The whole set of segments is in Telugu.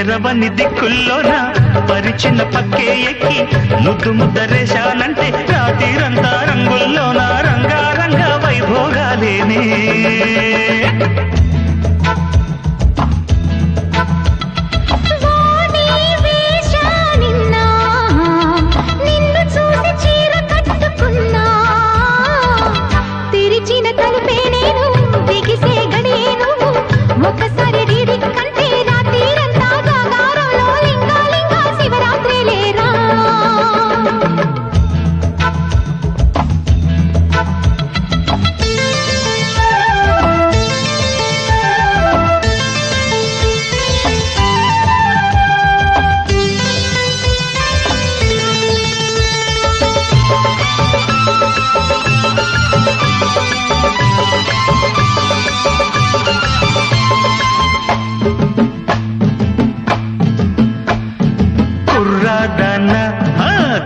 తెరవని దిక్కుల్లోన పరిచిన పక్కే ఎక్కి ముద్దు ముద్దరేశానంటే రాత్రిరంతా రంగుల్లోన రంగారంగ వైభోగాలేనే ఒకసారి కంటే రాత్రిరంతా జాగారంలో లింగాలింగా శివరాత్రి లేరా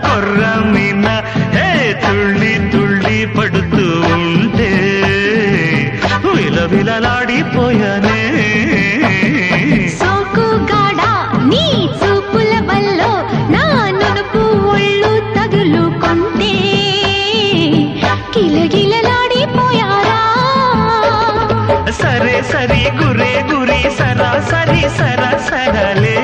కొర్రమీన తుళ్ళి తుళ్ళి పడుతూ ఉంటే విలవిలలాడిపోయానే సోకుగాడా నీ చూపుల వల్ల నా నునుపు ఒళ్ళు తగులుకుంటే కిలగిలలాడిపోయారా సరే సరి గురే గురి సరాసరి సరసరలే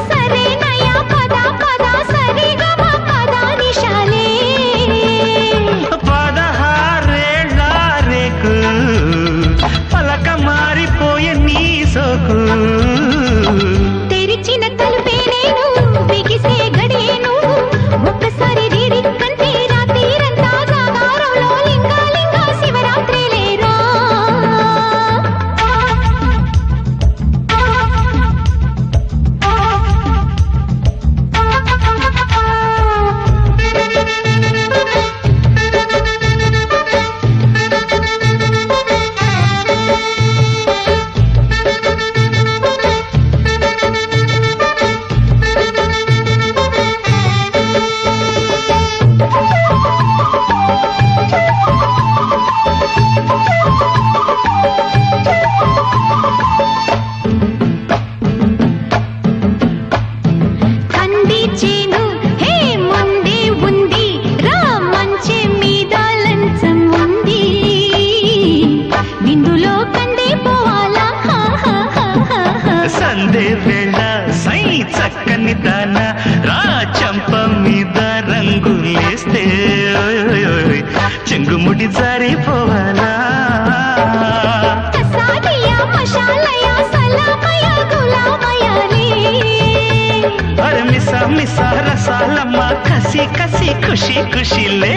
సరే నయా పద పద సరి గమ పద నిశాలే 16 రేకు పలక మారిపోయే నీ సోకు తెరిచిన తలుపే నేను బిగిసే గడియే నువ్వు ఒక్కసారి కంటే రాత్రిరంతా జాగారంలో లింగాలింగా శివరాత్రి లేరా సందే వేళ సై చక్కని దాన రా చంప మీద రంగులేస్తే చెంగుముడి జారిపోవాలా అరే మిసా మిసా రసాలమ్మ కసి కసి ఖుషి ఖుషిలే